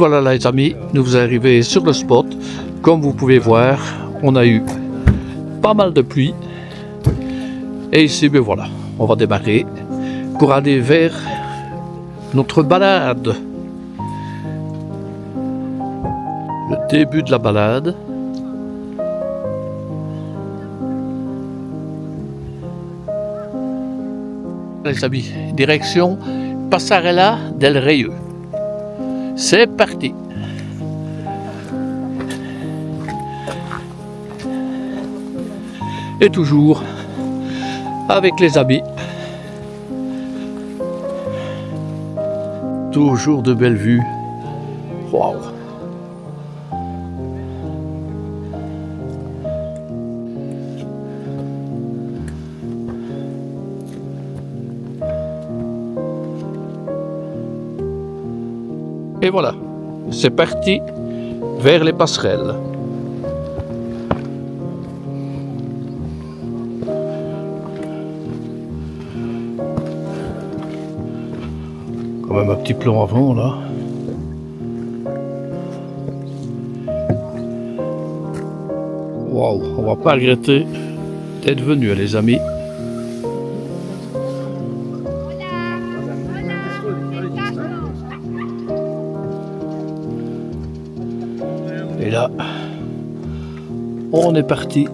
Voilà les amis, nous vous arrivons sur le spot. Comme vous pouvez voir, on a eu pas mal de pluie. Et ici, ben voilà, on va démarrer pour aller vers notre balade. Le début de la balade. Les amis, direction Passarella del Rio. C'est parti. Et toujours avec les amis. Toujours de belles vues. Waouh. Et voilà, c'est parti vers les passerelles. Quand même un petit plan avant là. Waouh, on va pas regretter d'être venu les amis. Et là, on est parti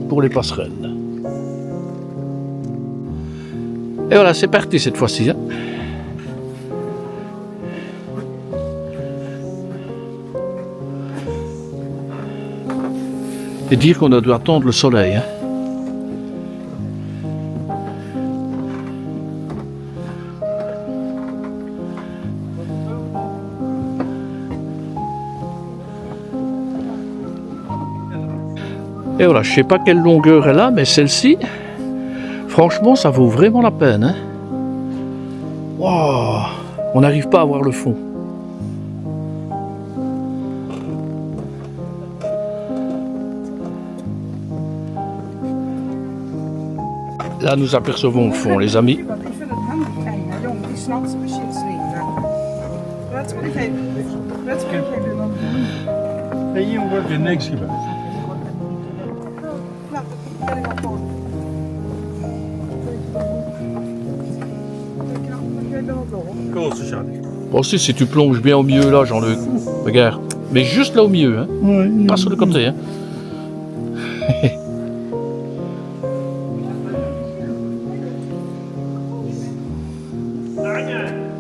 pour les passerelles. Et voilà, c'est parti cette fois-ci. Hein. Et dire qu'on doit attendre le soleil. Hein. Et voilà, je sais pas quelle longueur elle a, mais celle-ci, franchement, ça vaut vraiment la peine. Hein. Wow, on n'arrive pas à voir le fond. Là, nous apercevons le fond, les amis. Bon, si tu plonges bien au milieu là, Jean-Luc, regarde. Mais juste là au milieu, hein. Ouais, pas sur le côté, hein.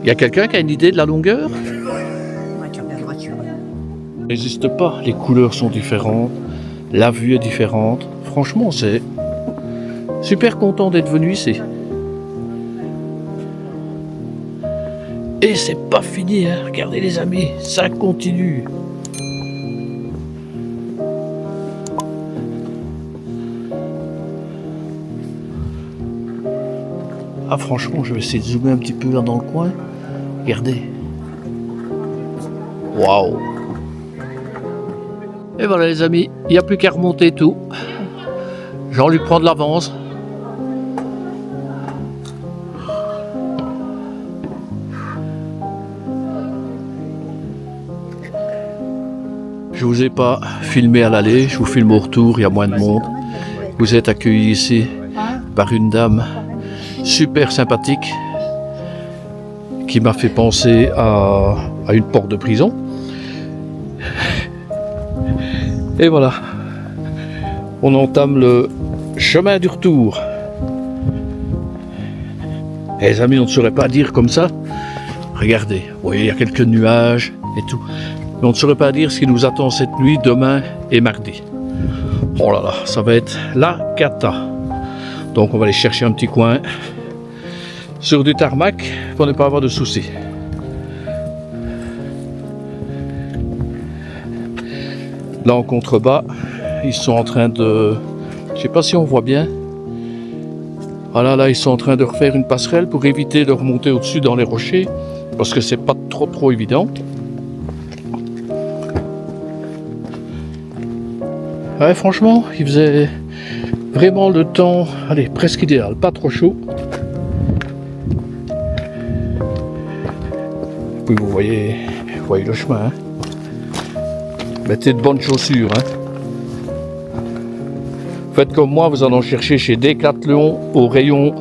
Il y a quelqu'un qui a une idée de la longueur? N'hésite pas, les couleurs sont différentes, la vue est différente. Franchement, c'est super content d'être venu ici. Et c'est pas fini, hein. Regardez les amis, ça continue. Ah franchement, je vais essayer de zoomer un petit peu là dans le coin. Regardez. Waouh. Et voilà les amis, il n'y a plus qu'à remonter tout. Jean-Luc prend de l'avance. Je vous ai pas filmé à l'aller, je vous filme au retour, il y a moins de monde. Vous êtes accueillis ici par une dame super sympathique qui m'a fait penser à une porte de prison. Et voilà, on entame le chemin du retour. Et les amis, on ne saurait pas dire comme ça. Regardez, vous voyez, il y a quelques nuages et tout. Mais on ne saurait pas dire ce qui nous attend cette nuit, demain et mardi. Oh là là, ça va être la cata. Donc on va aller chercher un petit coin sur du tarmac pour ne pas avoir de soucis. Là en contrebas, ils sont en train de... Je sais pas si on voit bien. Voilà, là ils sont en train de refaire une passerelle pour éviter de remonter au-dessus dans les rochers. Parce que c'est pas trop évident. Ouais, franchement, il faisait vraiment le temps, allez, presque idéal, pas trop chaud. Puis vous voyez voyez le chemin. Hein. Mettez de bonnes chaussures. Hein. Faites comme moi, vous allez en chercher chez Decathlon au rayon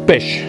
pêche.